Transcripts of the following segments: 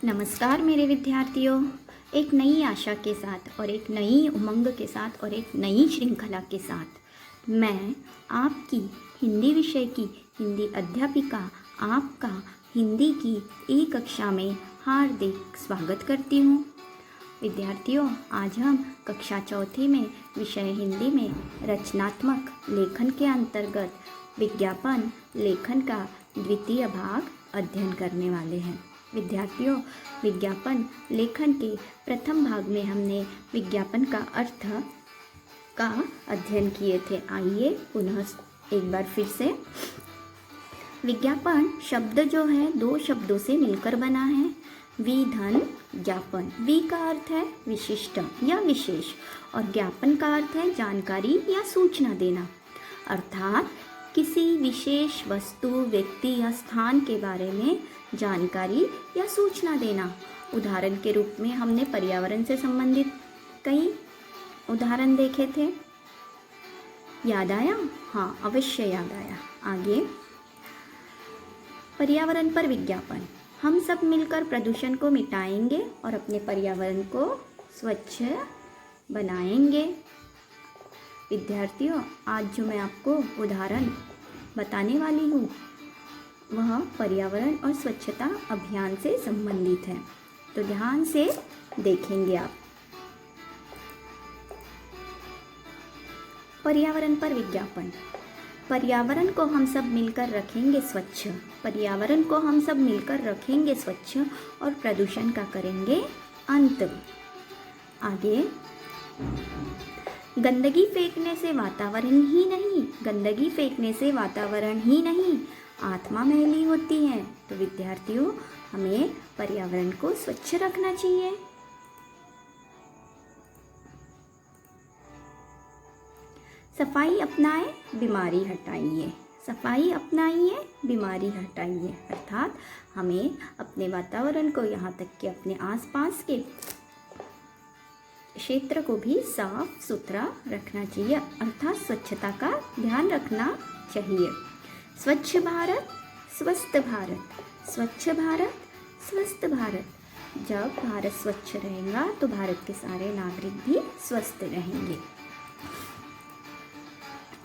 नमस्कार मेरे विद्यार्थियों। एक नई आशा के साथ और एक नई उमंग के साथ और एक नई श्रृंखला के साथ मैं आपकी हिंदी विषय की हिंदी अध्यापिका आपका हिंदी की ई कक्षा में हार्दिक स्वागत करती हूँ। विद्यार्थियों, आज हम कक्षा चौथी में विषय हिंदी में रचनात्मक लेखन के अंतर्गत विज्ञापन लेखन का द्वितीय भाग अध्ययन करने वाले हैं। विद्यार्थियों, विज्ञापन लेखन के प्रथम भाग में हमने विज्ञापन का अर्थ का अध्ययन किए थे। आइए पुनः एक बार फिर से। विज्ञापन शब्द जो है दो शब्दों से मिलकर बना है। विधन ज्ञापन, वि का अर्थ है विशिष्ट या विशेष और ज्ञापन का अर्थ है जानकारी या सूचना देना, अर्थात किसी विशेष वस्तु, व्यक्ति या स्थान के बारे में जानकारी या सूचना देना। उदाहरण के रूप में हमने पर्यावरण से संबंधित कई उदाहरण देखे थे। याद आया? हाँ, अवश्य याद आया। आगे, पर्यावरण पर विज्ञापन। हम सब मिलकर प्रदूषण को मिटाएंगे और अपने पर्यावरण को स्वच्छ बनाएंगे। विद्यार्थियों, आज जो मैं आपको उदाहरण बताने वाली हूँ वह पर्यावरण और स्वच्छता अभियान से संबंधित है, तो ध्यान से देखेंगे आप। पर्यावरण पर विज्ञापन। पर्यावरण को हम सब मिलकर रखेंगे स्वच्छ, पर्यावरण को हम सब मिलकर रखेंगे स्वच्छ और प्रदूषण का करेंगे अंत। आगे, गंदगी फेंकने से वातावरण ही नहीं आत्मा मैली होती है। तो विद्यार्थियों, हमें पर्यावरण को स्वच्छ रखना चाहिए। सफाई अपनाएं, बीमारी हटाइए। सफाई अपनाइए, बीमारी हटाइए, अर्थात हमें अपने वातावरण को यहाँ तक कि अपने आसपास के क्षेत्र को भी साफ सुथरा रखना चाहिए, अर्थात स्वच्छता का ध्यान रखना चाहिए। स्वच्छ भारत स्वस्थ भारत, स्वच्छ भारत स्वस्थ भारत। जब भारत स्वच्छ रहेगा तो भारत के सारे नागरिक भी स्वस्थ रहेंगे।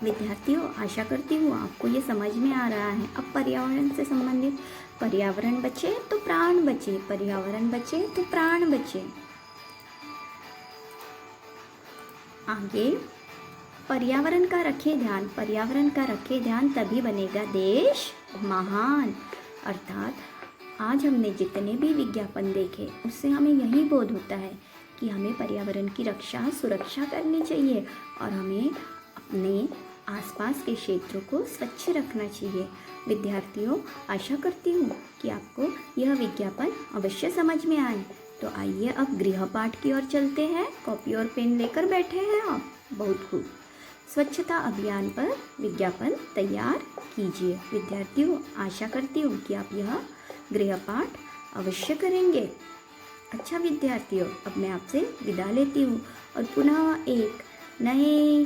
विद्यार्थियों, आशा करती हूँ आपको ये समझ में आ रहा है। अब पर्यावरण से संबंधित, पर्यावरण बचे तो प्राण बचे, पर्यावरण बचे तो प्राण बचे। आगे, पर्यावरण का रखे ध्यान तभी बनेगा देश महान। अर्थात आज हमने जितने भी विज्ञापन देखे उससे हमें यही बोध होता है कि हमें पर्यावरण की रक्षा सुरक्षा करनी चाहिए और हमें अपने आसपास के क्षेत्रों को स्वच्छ रखना चाहिए। विद्यार्थियों, आशा करती हूँ कि आपको यह विज्ञापन अवश्य समझ में आए। तो आइए अब गृह पाठ की ओर चलते हैं। कॉपी और पेन लेकर बैठे हैं आप? बहुत खूब। स्वच्छता अभियान पर विज्ञापन तैयार कीजिए। विद्यार्थियों, आशा करती हूँ कि आप यह गृह पाठ अवश्य करेंगे। अच्छा विद्यार्थियों, अब मैं आपसे विदा लेती हूँ और पुनः एक नए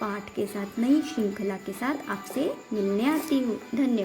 पाठ के साथ, नई श्रृंखला के साथ आपसे मिलने आती हूँ। धन्यवाद।